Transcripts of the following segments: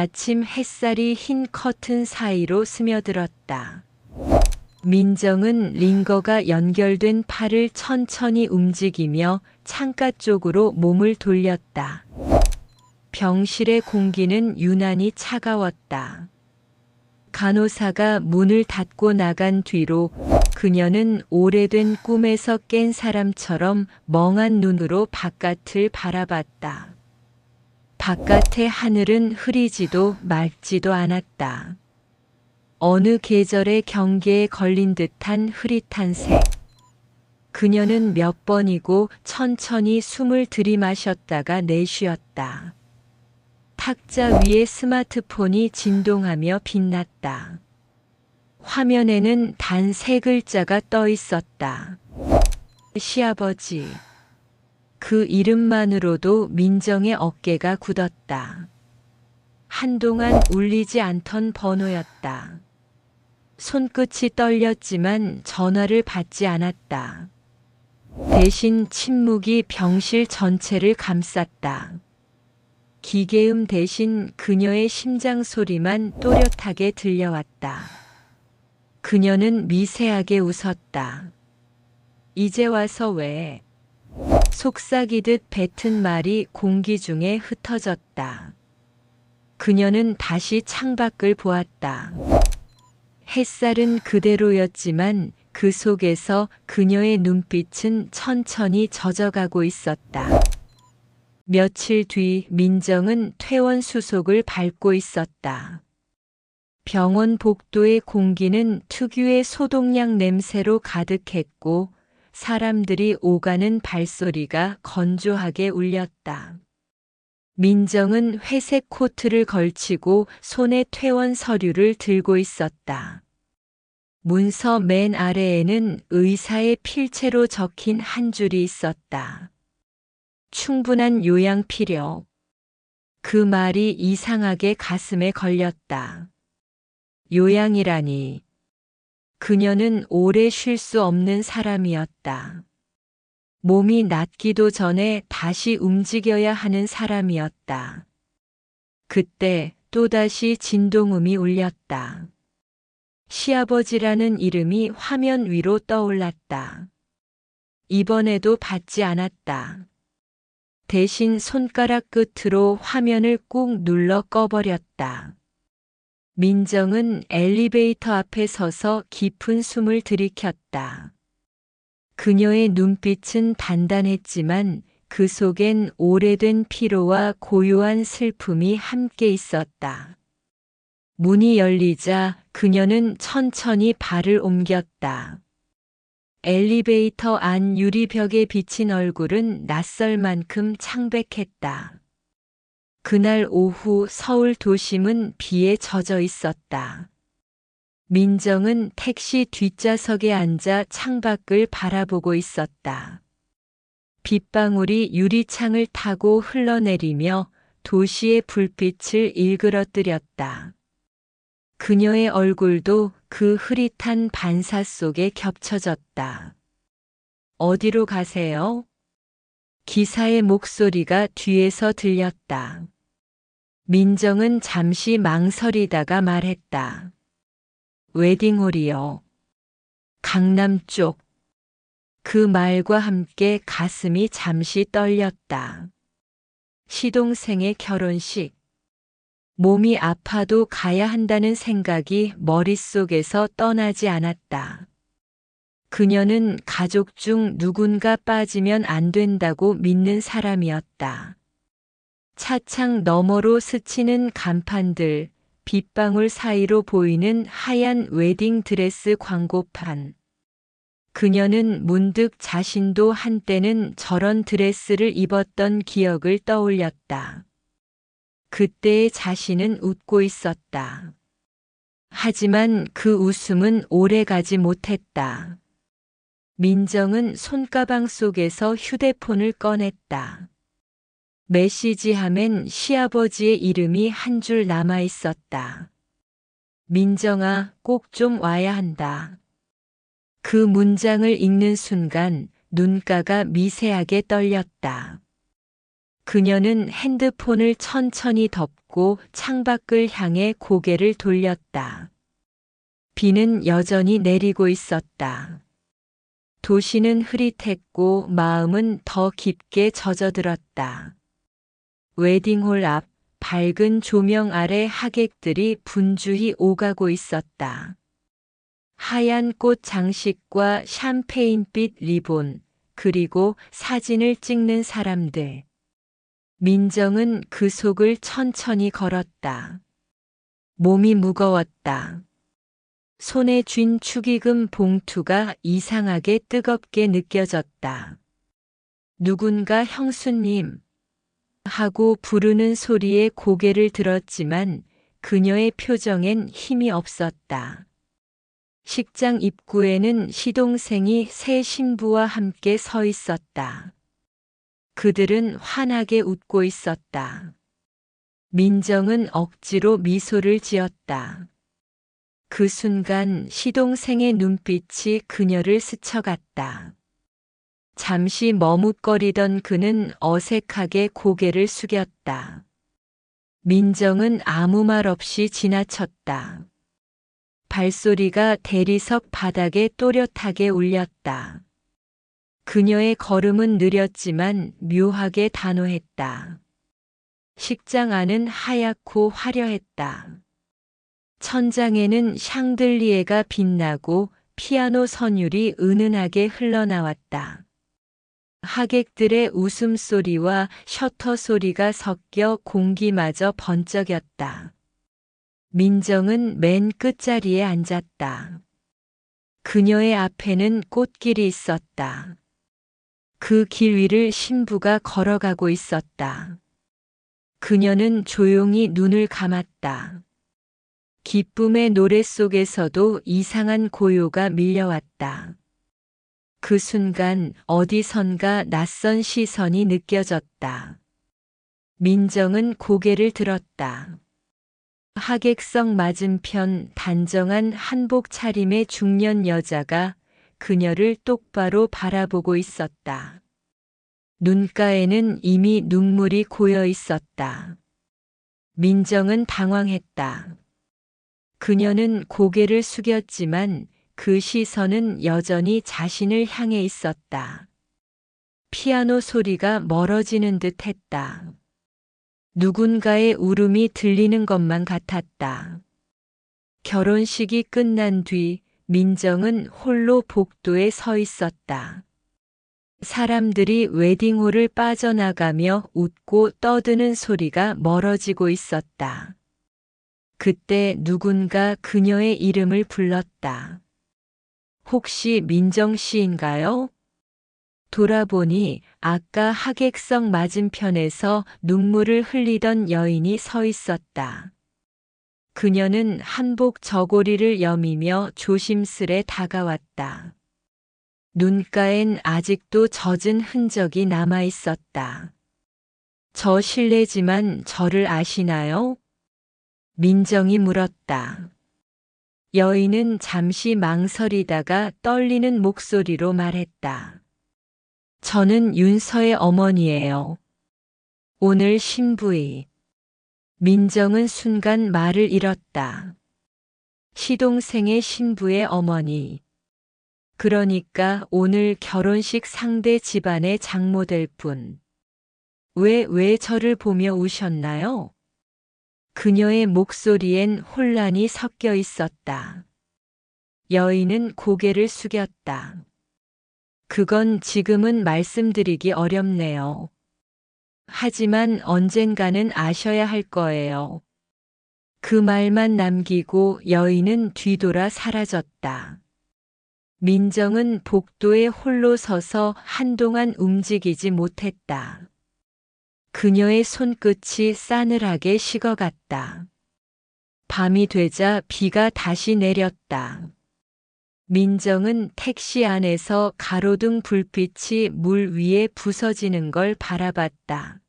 아침 햇살이 흰 커튼 사이로 스며들었다. 민정은 링거가 연결된 팔을 천천히 움직이며 창가 쪽으로 몸을 돌렸다. 병실의 공기는 유난히 차가웠다. 간호사가 문을 닫고 나간 뒤로 그녀는 오래된 꿈에서 깬 사람처럼 멍한 눈으로 바깥을 바라봤다. 바깥의 하늘은 흐리지도 맑지도 않았다. 어느 계절의 경계에 걸린 듯한 흐릿한 색. 그녀는 몇 번이고 천천히 숨을 들이마셨다가 내쉬었다. 탁자 위에 스마트폰이 진동하며 빛났다. 화면에는 단 3글자가 떠 있었다. 시아버지. 그 이름만으로도 민정의 어깨가 굳었다. 한동안 울리지 않던 번호였다. 손끝이 떨렸지만 전화를 받지 않았다. 대신 침묵이 병실 전체를 감쌌다. 기계음 대신 그녀의 심장 소리만 또렷하게 들려왔다. 그녀는 미세하게 웃었다. 이제 와서 왜? 속삭이듯 뱉은 말이 공기 중에 흩어졌다. 그녀는 다시 창밖을 보았다. 햇살은 그대로였지만 그 속에서 그녀의 눈빛은 천천히 젖어가고 있었다. 며칠 뒤 민정은 퇴원 수속을 밟고 있었다. 병원 복도의 공기는 특유의 소독약 냄새로 가득했고 사람들이 오가는 발소리가 건조하게 울렸다. 민정은 회색 코트를 걸치고 손에 퇴원 서류를 들고 있었다. 문서 맨 아래에는 의사의 필체로 적힌 한 줄이 있었다. 충분한 요양 필요. 그 말이 이상하게 가슴에 걸렸다. 요양이라니. 그녀는 오래 쉴 수 없는 사람이었다. 몸이 낫기도 전에 다시 움직여야 하는 사람이었다. 그때 또다시 진동음이 울렸다. 시아버지라는 이름이 화면 위로 떠올랐다. 이번에도 받지 않았다. 대신 손가락 끝으로 화면을 꾹 눌러 꺼버렸다. 민정은 엘리베이터 앞에 서서 깊은 숨을 들이켰다. 그녀의 눈빛은 단단했지만 그 속엔 오래된 피로와 고요한 슬픔이 함께 있었다. 문이 열리자 그녀는 천천히 발을 옮겼다. 엘리베이터 안 유리벽에 비친 얼굴은 낯설 만큼 창백했다. 그날 오후 서울 도심은 비에 젖어 있었다. 민정은 택시 뒷좌석에 앉아 창밖을 바라보고 있었다. 빗방울이 유리창을 타고 흘러내리며 도시의 불빛을 일그러뜨렸다. 그녀의 얼굴도 그 흐릿한 반사 속에 겹쳐졌다. 어디로 가세요? 기사의 목소리가 뒤에서 들렸다. 민정은 잠시 망설이다가 말했다. 웨딩홀이요. 강남 쪽. 그 말과 함께 가슴이 잠시 떨렸다. 시동생의 결혼식. 몸이 아파도 가야 한다는 생각이 머릿속에서 떠나지 않았다. 그녀는 가족 중 누군가 빠지면 안 된다고 믿는 사람이었다. 차창 너머로 스치는 간판들, 빗방울 사이로 보이는 하얀 웨딩 드레스 광고판. 그녀는 문득 자신도 한때는 저런 드레스를 입었던 기억을 떠올렸다. 그때의 자신은 웃고 있었다. 하지만 그 웃음은 오래가지 못했다. 민정은 손가방 속에서 휴대폰을 꺼냈다. 메시지함엔 시아버지의 이름이 한 줄 남아 있었다. 민정아, 꼭 좀 와야 한다. 그 문장을 읽는 순간 눈가가 미세하게 떨렸다. 그녀는 핸드폰을 천천히 덮고 창밖을 향해 고개를 돌렸다. 비는 여전히 내리고 있었다. 도시는 흐릿했고 마음은 더 깊게 젖어들었다. 웨딩홀 앞 밝은 조명 아래 하객들이 분주히 오가고 있었다. 하얀 꽃 장식과 샴페인빛 리본, 그리고 사진을 찍는 사람들. 민정은 그 속을 천천히 걸었다. 몸이 무거웠다. 손에 쥔 축의금 봉투가 이상하게 뜨겁게 느껴졌다. 누군가 형수님 하고 부르는 소리에 고개를 들었지만 그녀의 표정엔 힘이 없었다. 식장 입구에는 시동생이 새 신부와 함께 서 있었다. 그들은 환하게 웃고 있었다. 민정은 억지로 미소를 지었다. 그 순간 시동생의 눈빛이 그녀를 스쳐갔다. 잠시 머뭇거리던 그는 어색하게 고개를 숙였다. 민정은 아무 말 없이 지나쳤다. 발소리가 대리석 바닥에 또렷하게 울렸다. 그녀의 걸음은 느렸지만 묘하게 단호했다. 식장 안은 하얗고 화려했다. 천장에는 샹들리에가 빛나고 피아노 선율이 은은하게 흘러나왔다. 하객들의 웃음소리와 셔터 소리가 섞여 공기마저 번쩍였다. 민정은 맨 끝자리에 앉았다. 그녀의 앞에는 꽃길이 있었다. 그 길 위를 신부가 걸어가고 있었다. 그녀는 조용히 눈을 감았다. 기쁨의 노래 속에서도 이상한 고요가 밀려왔다. 그 순간 어디선가 낯선 시선이 느껴졌다. 민정은 고개를 들었다. 하객석 맞은편 단정한 한복 차림의 중년 여자가 그녀를 똑바로 바라보고 있었다. 눈가에는 이미 눈물이 고여 있었다. 민정은 당황했다. 그녀는 고개를 숙였지만 그 시선은 여전히 자신을 향해 있었다. 피아노 소리가 멀어지는 듯 했다. 누군가의 울음이 들리는 것만 같았다. 결혼식이 끝난 뒤 민정은 홀로 복도에 서 있었다. 사람들이 웨딩홀을 빠져나가며 웃고 떠드는 소리가 멀어지고 있었다. 그때 누군가 그녀의 이름을 불렀다. 혹시 민정 씨인가요? 돌아보니 아까 하객석 맞은편에서 눈물을 흘리던 여인이 서 있었다. 그녀는 한복 저고리를 여미며 조심스레 다가왔다. 눈가엔 아직도 젖은 흔적이 남아 있었다. 저 실례지만 저를 아시나요? 민정이 물었다. 여인은 잠시 망설이다가 떨리는 목소리로 말했다. 저는 윤서의 어머니예요. 오늘 신부이. 민정은 순간 말을 잃었다. 시동생의 신부의 어머니. 그러니까 오늘 결혼식 상대 집안의 장모될 분. 왜 저를 보며 우셨나요? 그녀의 목소리엔 혼란이 섞여 있었다. 여인은 고개를 숙였다. 그건 지금은 말씀드리기 어렵네요. 하지만 언젠가는 아셔야 할 거예요. 그 말만 남기고 여인은 뒤돌아 사라졌다. 민정은 복도에 홀로 서서 한동안 움직이지 못했다. 그녀의 손끝이 싸늘하게 식어갔다. 밤이 되자 비가 다시 내렸다. 민정은 택시 안에서 가로등 불빛이 물 위에 부서지는 걸 바라봤다.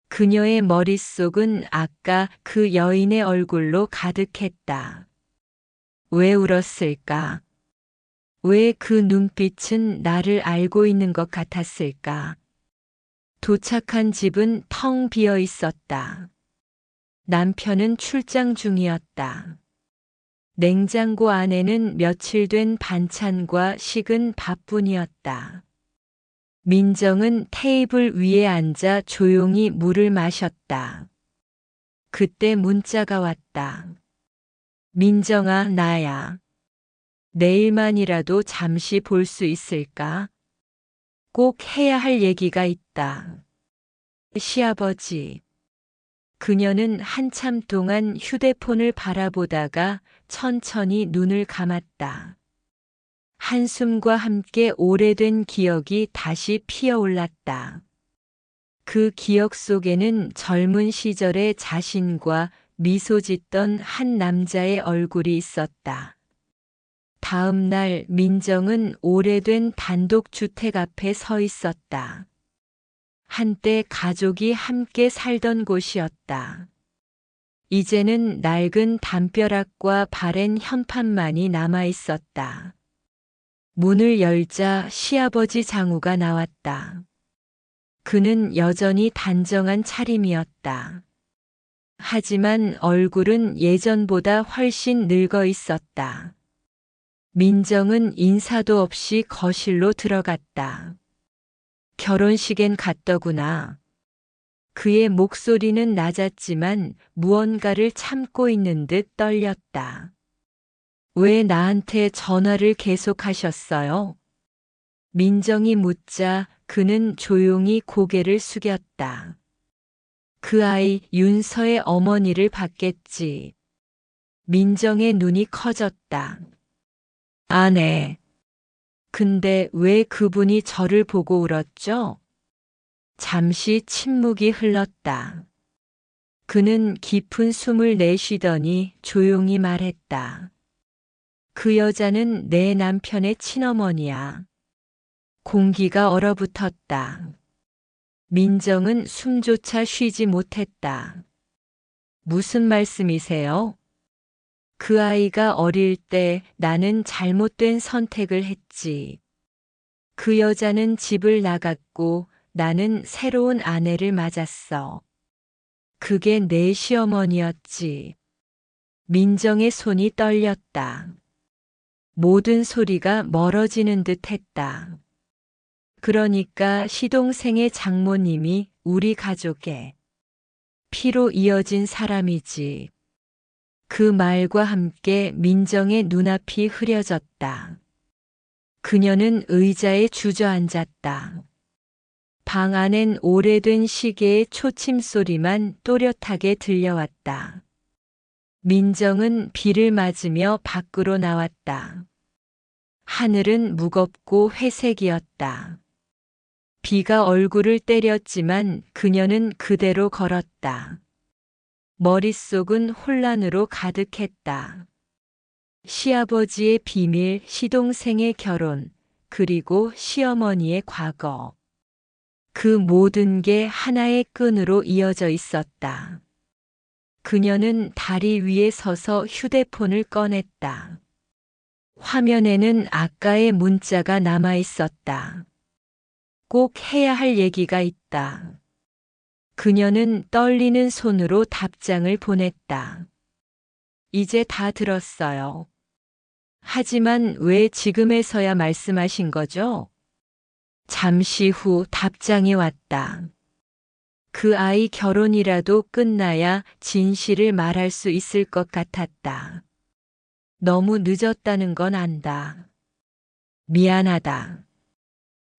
그녀의 머릿속은 아까 그 여인의 얼굴로 가득했다. 왜 울었을까? 왜 그 눈빛은 나를 알고 있는 것 같았을까? 도착한 집은 텅 비어 있었다. 남편은 출장 중이었다. 냉장고 안에는 며칠 된 반찬과 식은 밥뿐이었다. 민정은 테이블 위에 앉아 조용히 물을 마셨다. 그때 문자가 왔다. 민정아, 나야. 내일만이라도 잠시 볼 수 있을까? 꼭 해야 할 얘기가 있다. 시아버지. 그녀는 한참 동안 휴대폰을 바라보다가 천천히 눈을 감았다. 한숨과 함께 오래된 기억이 다시 피어올랐다. 그 기억 속에는 젊은 시절의 자신과 미소 짓던 한 남자의 얼굴이 있었다. 다음 날 민정은 오래된 단독주택 앞에 서 있었다. 한때 가족이 함께 살던 곳이었다. 이제는 낡은 담벼락과 바랜 현판만이 남아 있었다. 문을 열자 시아버지 장우가 나왔다. 그는 여전히 단정한 차림이었다. 하지만 얼굴은 예전보다 훨씬 늙어 있었다. 민정은 인사도 없이 거실로 들어갔다. 결혼식엔 갔더구나. 그의 목소리는 낮았지만 무언가를 참고 있는 듯 떨렸다. 왜 나한테 전화를 계속하셨어요? 민정이 묻자 그는 조용히 고개를 숙였다. 그 아이 윤서의 어머니를 봤겠지. 민정의 눈이 커졌다. 아네. 근데 왜 그분이 저를 보고 울었죠? 잠시 침묵이 흘렀다. 그는 깊은 숨을 내쉬더니 조용히 말했다. 그 여자는 내 남편의 친어머니야. 공기가 얼어붙었다. 민정은 숨조차 쉬지 못했다. 무슨 말씀이세요? 그 아이가 어릴 때 나는 잘못된 선택을 했지. 그 여자는 집을 나갔고 나는 새로운 아내를 맞았어. 그게 내 시어머니였지. 민정의 손이 떨렸다. 모든 소리가 멀어지는 듯 했다. 그러니까 시동생의 장모님이 우리 가족의 피로 이어진 사람이지. 그 말과 함께 민정의 눈앞이 흐려졌다. 그녀는 의자에 주저앉았다. 방 안엔 오래된 시계의 초침 소리만 또렷하게 들려왔다. 민정은 비를 맞으며 밖으로 나왔다. 하늘은 무겁고 회색이었다. 비가 얼굴을 때렸지만 그녀는 그대로 걸었다. 머릿속은 혼란으로 가득했다. 시아버지의 비밀, 시동생의 결혼, 그리고 시어머니의 과거. 그 모든 게 하나의 끈으로 이어져 있었다. 그녀는 다리 위에 서서 휴대폰을 꺼냈다. 화면에는 아까의 문자가 남아 있었다. 꼭 해야 할 얘기가 있다. 그녀는 떨리는 손으로 답장을 보냈다. 이제 다 들었어요. 하지만 왜 지금에서야 말씀하신 거죠? 잠시 후 답장이 왔다. 그 아이 결혼이라도 끝나야 진실을 말할 수 있을 것 같았다. 너무 늦었다는 건 안다. 미안하다.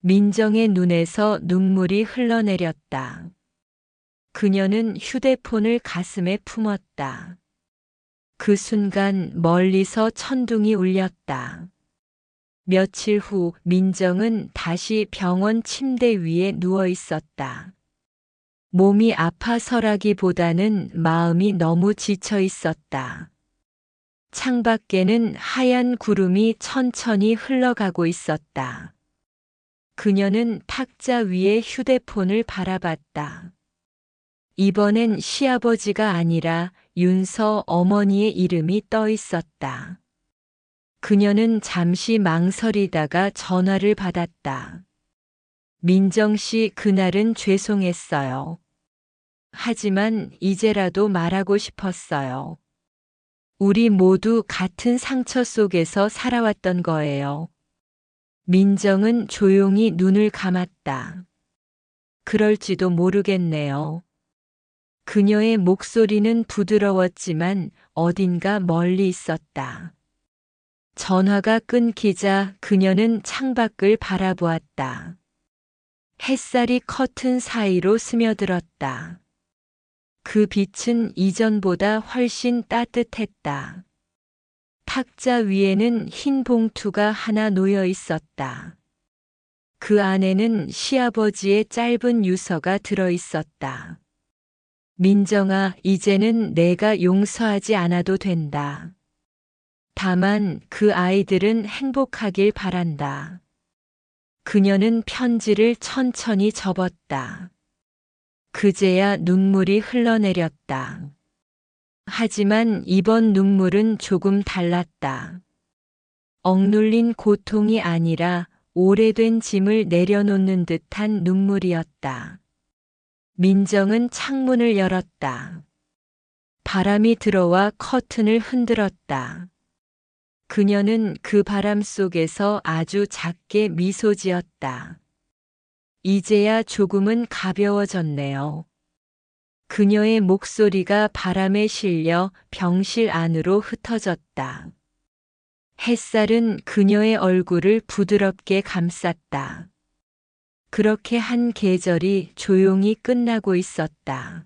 민정의 눈에서 눈물이 흘러내렸다. 그녀는 휴대폰을 가슴에 품었다. 그 순간 멀리서 천둥이 울렸다. 며칠 후 민정은 다시 병원 침대 위에 누워 있었다. 몸이 아파서라기보다는 마음이 너무 지쳐 있었다. 창밖에는 하얀 구름이 천천히 흘러가고 있었다. 그녀는 탁자 위에 휴대폰을 바라봤다. 이번엔 시아버지가 아니라 윤서 어머니의 이름이 떠 있었다. 그녀는 잠시 망설이다가 전화를 받았다. 민정 씨 그날은 죄송했어요. 하지만 이제라도 말하고 싶었어요. 우리 모두 같은 상처 속에서 살아왔던 거예요. 민정은 조용히 눈을 감았다. 그럴지도 모르겠네요. 그녀의 목소리는 부드러웠지만 어딘가 멀리 있었다. 전화가 끊기자 그녀는 창밖을 바라보았다. 햇살이 커튼 사이로 스며들었다. 그 빛은 이전보다 훨씬 따뜻했다. 탁자 위에는 흰 봉투가 하나 놓여 있었다. 그 안에는 시아버지의 짧은 유서가 들어 있었다. 민정아, 이제는 내가 용서하지 않아도 된다. 다만 그 아이들은 행복하길 바란다. 그녀는 편지를 천천히 접었다. 그제야 눈물이 흘러내렸다. 하지만 이번 눈물은 조금 달랐다. 억눌린 고통이 아니라 오래된 짐을 내려놓는 듯한 눈물이었다. 민정은 창문을 열었다. 바람이 들어와 커튼을 흔들었다. 그녀는 그 바람 속에서 아주 작게 미소 지었다. 이제야 조금은 가벼워졌네요. 그녀의 목소리가 바람에 실려 병실 안으로 흩어졌다. 햇살은 그녀의 얼굴을 부드럽게 감쌌다. 그렇게 한 계절이 조용히 끝나고 있었다.